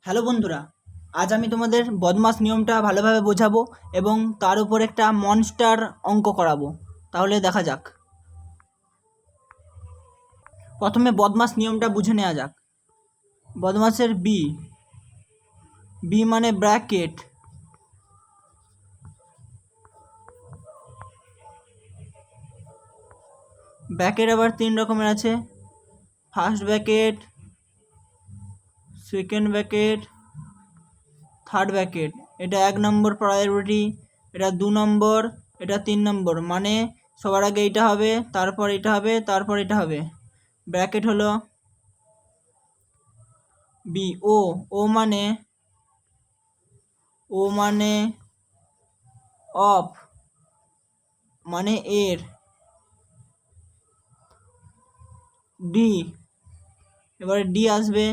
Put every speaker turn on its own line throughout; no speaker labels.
Hello বন্ধুরা, আজ আমি তোমাদের বদমাস নিয়মটা ভালোভাবে বোঝাবো এবং তার উপর একটা মনস্টার অঙ্ক করাবো। তাহলে দেখা যাক। প্রথমে বদমাস নিয়মটা বুঝে নেওয়া যাক। বদমাসের বি, বি মানে ব্র্যাকেট। ব্র্যাকেট আবার তিন রকমের আছে, first bracket, second bracket, third bracket. এটা 1 নম্বর প্রায়োরিটি, এটা 2 নম্বর, এটা 3 নম্বর। মানে সবার আগে এটা হবে, তারপর এটা হবে, তারপর এটা হবে। ব্র্যাকেট হলো বি। ও ও মানে অফ, মানে এর। ডি, এবারে ডি আসবে,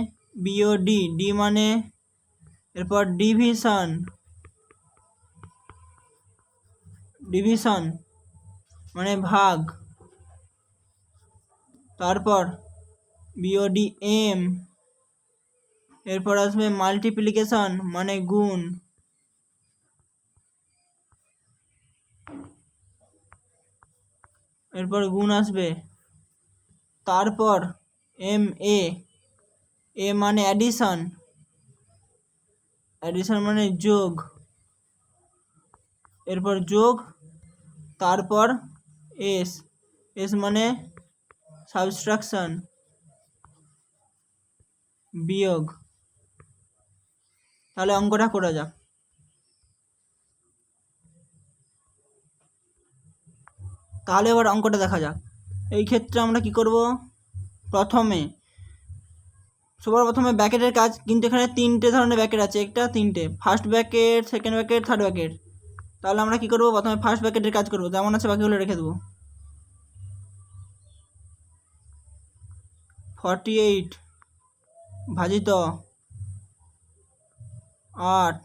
বিও ডি, ডি মানে এরপর ডিভিশন, ডিভিশন মানে ভাগ। তারপর বিওডি এম, এরপর আসবে মাল্টিপ্লিকেশন মানে গুণ। এরপর গুণ আসবে। তারপর এম এ, এ মানে অ্যাডিশন, অ্যাডিশন মানে যোগ। এরপর যোগ, তারপর এস, এস মানে সাবস্ট্রাকশন, বিয়োগ। তাহলে অঙ্কটা করা যাক। তাহলে এবার অঙ্কটা দেখা যাক। এই ক্ষেত্রে আমরা কি করব, সবার প্রথমে ব্র্যাকেটের কাজ। কিন্তু এখানে তিনটে ধরনের ব্র্যাকেট আছে, একটা তিনটে, first bracket, second bracket, third bracket. তাহলে আমরা কি করব, প্রথমে ফার্স্ট ব্র্যাকেটের কাজ করব, যেমন আছে বাকিগুলো রেখে দেবো। 48 ভাজিত 8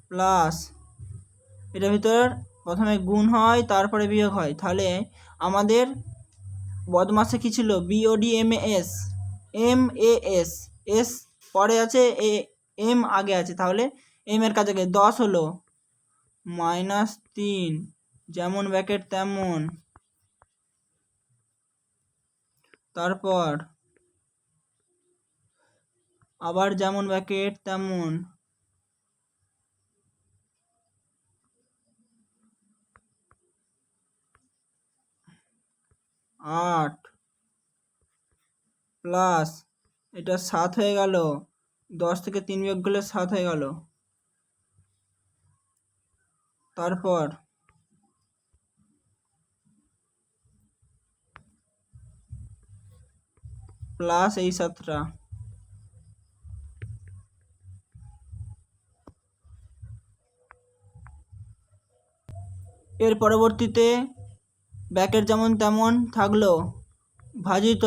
প্লাস, এটার ভিতর প্রথমে গুণ হয় তারপরে বিয়োগ হয়। তাহলে আমাদের বদমাসে কি ছিল, BOD M S, M A S, S পরে আছে, এম আগে আছে। তাহলে এম এর কাজ আগে 10 হলো -3, যেমন ব্র্যাকেট তেমন। তারপর আবার যেমন ব্র্যাকেট তেমন। আট প্লাস, এটা 7 হয়ে গেল, 10 থেকে 3 বিয়োগ করলে 7 হয়ে গেল। তারপর প্লাস এই 7টা। এর পরবর্তীতে ব্র্যাকেট যেমন তেমন থাকলো, ভাজিত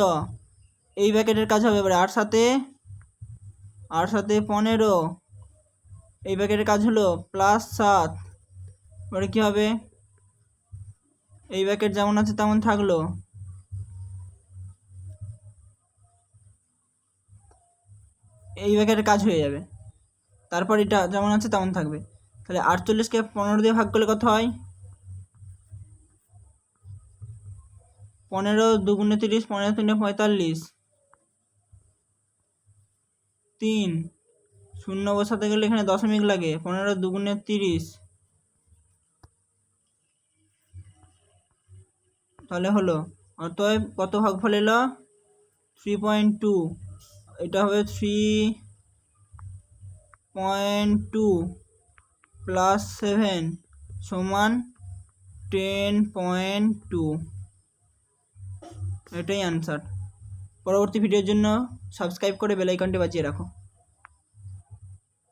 এই ব্র্যাকেটের কাজ হবে এবারে 8 সাথে 15, এই ব্র্যাকেটের কাজ হলো +7। এবারে কী হবে, এই ব্র্যাকেট যেমন আছে তেমন থাকলো, এই ব্র্যাকেটের কাজ হয়ে যাবে। তারপর এটা যেমন আছে তেমন থাকবে। তাহলে 48কে 15 দিয়ে ভাগ করলে কত হয়, 15 2 গুণে 30, 15 3 45, 3 শূন্য বসাতে গেলে এখানে দশমিক লাগে, 15 2 গুণে 30। তাহলে হলো, অতএব কত ভাগফল এলো, 3.2। এটা হবে 3.2 প্লাস 7 সমান 10.2। এটাই অ্যান্সার। পরবর্তী ভিডিওর জন্য সাবস্ক্রাইব করে বেল আইকনটি বাজিয়ে রাখো।